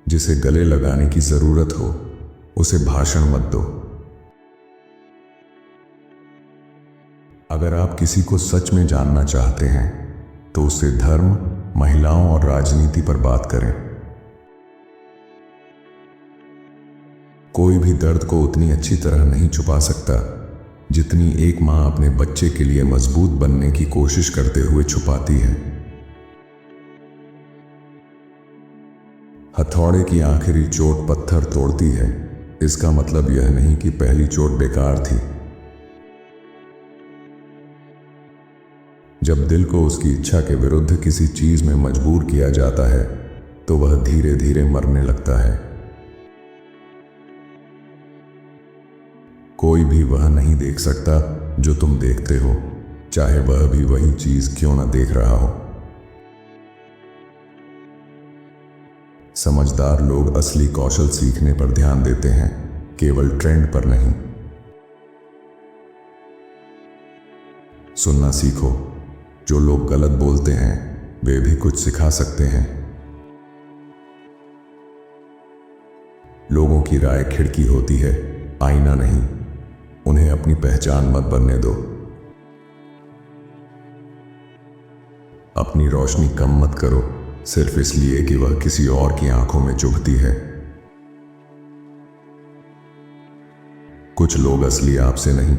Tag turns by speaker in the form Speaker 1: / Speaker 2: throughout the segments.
Speaker 1: जिसे गले लगाने की जरूरत हो उसे भाषण मत दो। अगर आप किसी को सच में जानना चाहते हैं तो उससे धर्म, महिलाओं और राजनीति पर बात करें। कोई भी दर्द को उतनी अच्छी तरह नहीं छुपा सकता जितनी एक मां अपने बच्चे के लिए मजबूत बनने की कोशिश करते हुए छुपाती है। हथौड़े की आखिरी चोट पत्थर तोड़ती है, इसका मतलब यह नहीं कि पहली चोट बेकार थी। जब दिल को उसकी इच्छा के विरुद्ध किसी चीज में मजबूर किया जाता है तो वह धीरे धीरे मरने लगता है। कोई भी वह नहीं देख सकता जो तुम देखते हो, चाहे वह भी वही चीज क्यों न देख रहा हो। समझदार लोग असली कौशल सीखने पर ध्यान देते हैं, केवल ट्रेंड पर नहीं। सुनना सीखो, जो लोग गलत बोलते हैं वे भी कुछ सिखा सकते हैं। लोगों की राय खिड़की होती है, आईना नहीं। उन्हें अपनी पहचान मत बनने दो। अपनी रोशनी कम मत करो सिर्फ इसलिए कि वह किसी और की आंखों में चुभती है। कुछ लोग असली आपसे नहीं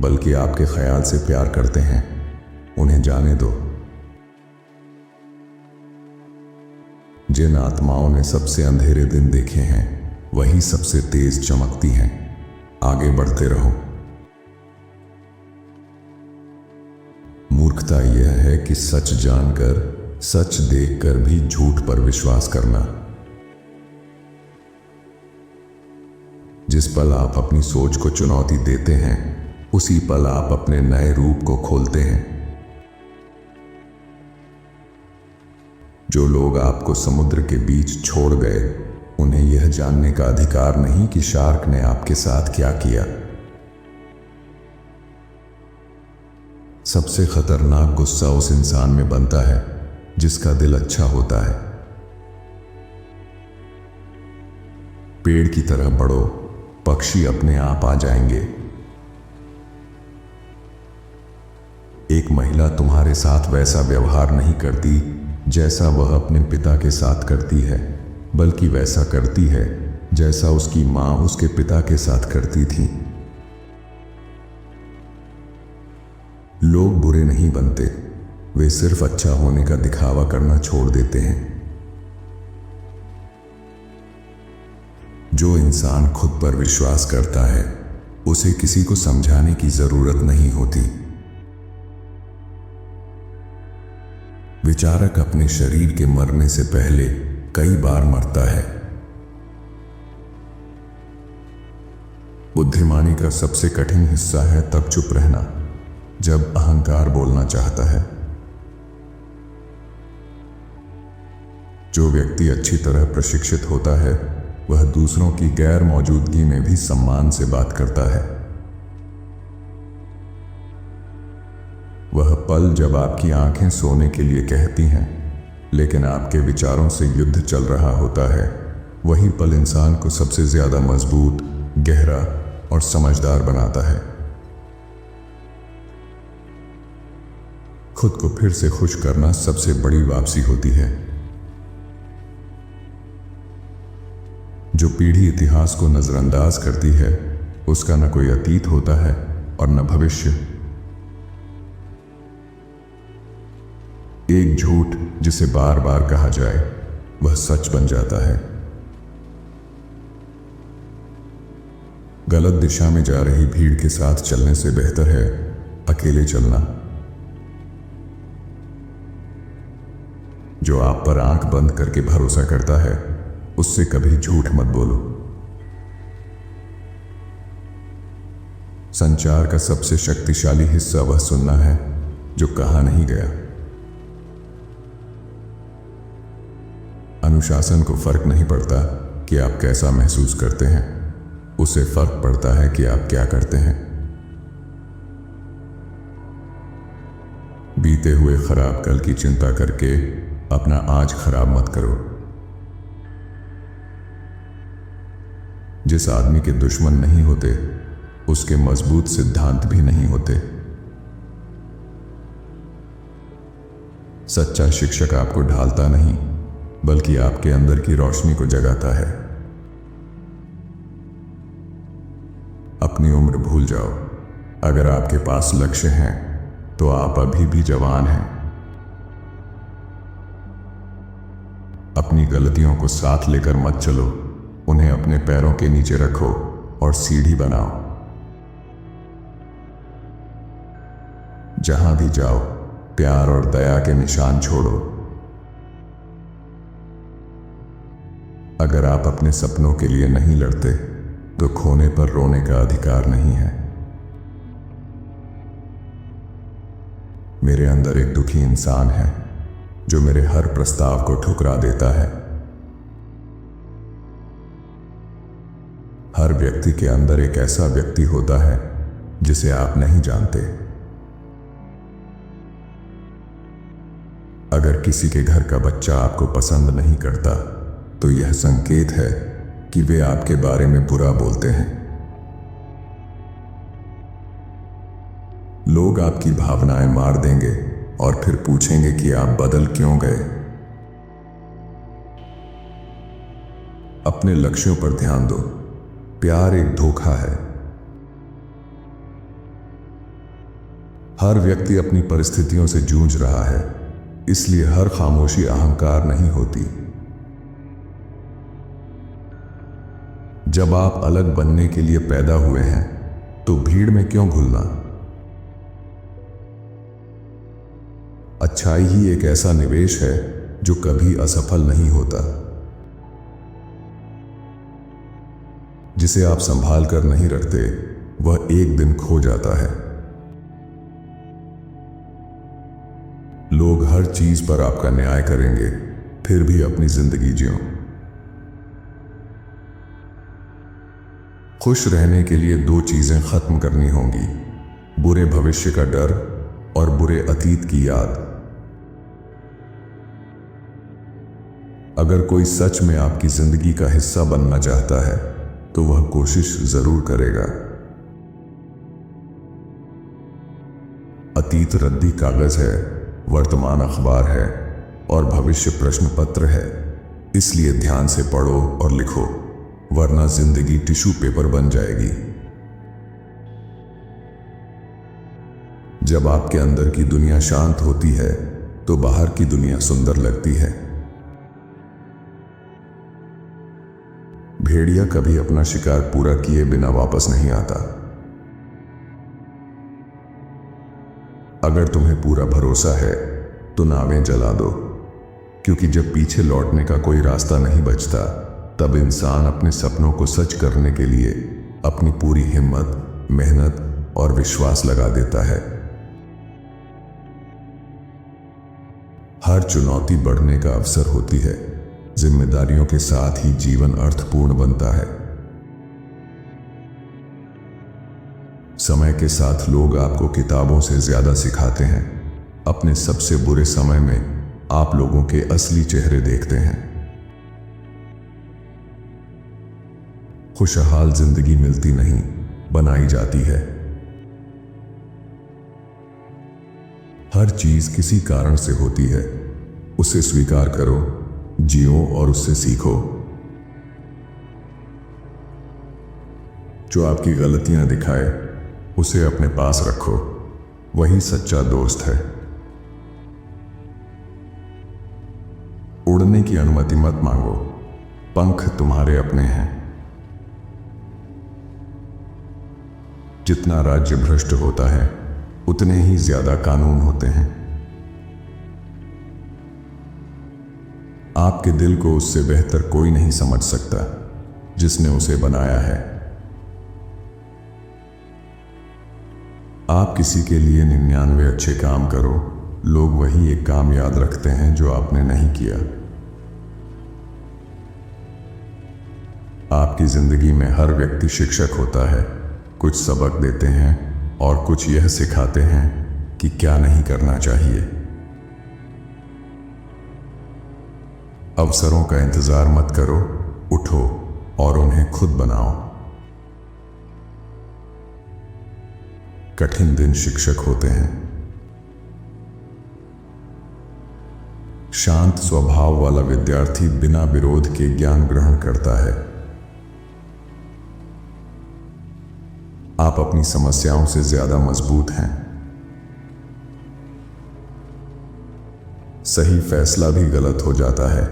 Speaker 1: बल्कि आपके ख्याल से प्यार करते हैं, उन्हें जाने दो। जिन आत्माओं ने सबसे अंधेरे दिन देखे हैं वही सबसे तेज चमकती हैं। आगे बढ़ते रहो। मूर्खता यह है कि सच जानकर, सच देखकर भी झूठ पर विश्वास करना। जिस पल आप अपनी सोच को चुनौती देते हैं उसी पल आप अपने नए रूप को खोलते हैं। जो लोग आपको समुद्र के बीच छोड़ गए उन्हें यह जानने का अधिकार नहीं कि शार्क ने आपके साथ क्या किया। सबसे खतरनाक गुस्सा उस इंसान में बनता है जिसका दिल अच्छा होता है। पेड़ की तरह बढ़ो, पक्षी अपने आप आ जाएंगे। एक महिला तुम्हारे साथ वैसा व्यवहार नहीं करती जैसा वह अपने पिता के साथ करती है, बल्कि वैसा करती है जैसा उसकी मां उसके पिता के साथ करती थी। लोग बुरे नहीं बनते, वे सिर्फ अच्छा होने का दिखावा करना छोड़ देते हैं। जो इंसान खुद पर विश्वास करता है उसे किसी को समझाने की जरूरत नहीं होती। विचारक अपने शरीर के मरने से पहले कई बार मरता है। बुद्धिमानी का सबसे कठिन हिस्सा है तब चुप रहना जब अहंकार बोलना चाहता है। जो व्यक्ति अच्छी तरह प्रशिक्षित होता है वह दूसरों की गैर मौजूदगी में भी सम्मान से बात करता है। वह पल जब आपकी आंखें सोने के लिए कहती हैं लेकिन आपके विचारों से युद्ध चल रहा होता है, वही पल इंसान को सबसे ज्यादा मजबूत, गहरा और समझदार बनाता है। खुद को फिर से खुश करना सबसे बड़ी वापसी होती है। जो पीढ़ी इतिहास को नजरअंदाज करती है उसका न कोई अतीत होता है और न भविष्य। एक झूठ जिसे बार बार कहा जाए वह सच बन जाता है। गलत दिशा में जा रही भीड़ के साथ चलने से बेहतर है अकेले चलना। जो आप पर आंख बंद करके भरोसा करता है उससे कभी झूठ मत बोलो। संचार का सबसे शक्तिशाली हिस्सा वह सुनना है जो कहा नहीं गया। अनुशासन को फर्क नहीं पड़ता कि आप कैसा महसूस करते हैं, उसे फर्क पड़ता है कि आप क्या करते हैं। बीते हुए खराब कल की चिंता करके अपना आज खराब मत करो। जिस आदमी के दुश्मन नहीं होते, उसके मजबूत सिद्धांत भी नहीं होते। सच्चा शिक्षक आपको ढालता नहीं, बल्कि आपके अंदर की रोशनी को जगाता है। अपनी उम्र भूल जाओ। अगर आपके पास लक्ष्य हैं, तो आप अभी भी जवान हैं। अपनी गलतियों को साथ लेकर मत चलो, उन्हें अपने पैरों के नीचे रखो और सीढ़ी बनाओ। जहां भी जाओ, प्यार और दया के निशान छोड़ो। अगर आप अपने सपनों के लिए नहीं लड़ते, तो खोने पर रोने का अधिकार नहीं है। मेरे अंदर एक दुखी इंसान है जो मेरे हर प्रस्ताव को ठुकरा देता है। हर व्यक्ति के अंदर एक ऐसा व्यक्ति होता है जिसे आप नहीं जानते। अगर किसी के घर का बच्चा आपको पसंद नहीं करता, तो यह संकेत है कि वे आपके बारे में बुरा बोलते हैं। लोग आपकी भावनाएं मार देंगे और फिर पूछेंगे कि आप बदल क्यों गए। अपने लक्ष्यों पर ध्यान दो। प्यार एक धोखा है। हर व्यक्ति अपनी परिस्थितियों से जूझ रहा है, इसलिए हर खामोशी अहंकार नहीं होती। जब आप अलग बनने के लिए पैदा हुए हैं, तो भीड़ में क्यों घुलना। अच्छाई ही एक ऐसा निवेश है जो कभी असफल नहीं होता। जिसे आप संभाल कर नहीं रखते, वह एक दिन खो जाता है। लोग हर चीज पर आपका न्याय करेंगे, फिर भी अपनी जिंदगी जियो। खुश रहने के लिए दो चीजें खत्म करनी होंगी: बुरे भविष्य का डर और बुरे अतीत की याद। अगर कोई सच में आपकी जिंदगी का हिस्सा बनना चाहता है, तो वह कोशिश जरूर करेगा। अतीत रद्दी कागज है, वर्तमान अखबार है और भविष्य प्रश्न पत्र है। इसलिए ध्यान से पढ़ो और लिखो, वरना जिंदगी टिश्यू पेपर बन जाएगी। जब आपके अंदर की दुनिया शांत होती है, तो बाहर की दुनिया सुंदर लगती है। भेड़िया कभी अपना शिकार पूरा किए बिना वापस नहीं आता। अगर तुम्हें पूरा भरोसा है, तो नावें जला दो, क्योंकि जब पीछे लौटने का कोई रास्ता नहीं बचता, तब इंसान अपने सपनों को सच करने के लिए अपनी पूरी हिम्मत, मेहनत और विश्वास लगा देता है। हर चुनौती बढ़ने का अवसर होती है। जिम्मेदारियों के साथ ही जीवन अर्थपूर्ण बनता है। समय के साथ लोग आपको किताबों से ज्यादा सिखाते हैं। अपने सबसे बुरे समय में आप लोगों के असली चेहरे देखते हैं। खुशहाल जिंदगी मिलती नहीं, बनाई जाती है। हर चीज किसी कारण से होती है। उसे स्वीकार करो, जियो और उससे सीखो। जो आपकी गलतियां दिखाए, उसे अपने पास रखो। वही सच्चा दोस्त है। उड़ने की अनुमति मत मांगो, पंख तुम्हारे अपने हैं। जितना राज्य भ्रष्ट होता है, उतने ही ज्यादा कानून होते हैं। आपके दिल को उससे बेहतर कोई नहीं समझ सकता, जिसने उसे बनाया है। आप किसी के लिए 99 अच्छे काम करो, लोग वही एक काम याद रखते हैं जो आपने नहीं किया। आपकी जिंदगी में हर व्यक्ति शिक्षक होता है। कुछ सबक देते हैं और कुछ यह सिखाते हैं कि क्या नहीं करना चाहिए। अवसरों का इंतजार मत करो, उठो और उन्हें खुद बनाओ। कठिन दिन शिक्षक होते हैं। शांत स्वभाव वाला विद्यार्थी बिना विरोध के ज्ञान ग्रहण करता है। आप अपनी समस्याओं से ज्यादा मजबूत हैं। सही फैसला भी गलत हो जाता है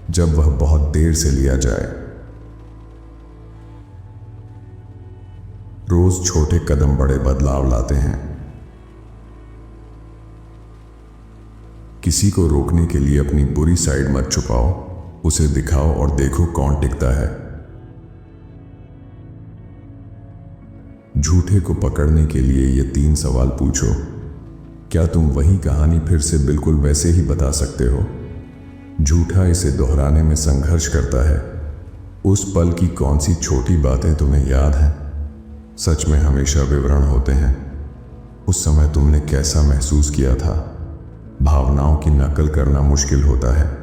Speaker 1: जब वह बहुत देर से लिया जाए। रोज छोटे कदम बड़े बदलाव लाते हैं। किसी को रोकने के लिए अपनी बुरी साइड मत छुपाओ, उसे दिखाओ और देखो कौन टिकता है। झूठे को पकड़ने के लिए ये 3 सवाल पूछो। क्या तुम वही कहानी फिर से बिल्कुल वैसे ही बता सकते हो? झूठा इसे दोहराने में संघर्ष करता है। उस पल की कौन सी छोटी बातें तुम्हें याद हैं? सच में हमेशा विवरण होते हैं। उस समय तुमने कैसा महसूस किया था? भावनाओं की नकल करना मुश्किल होता है।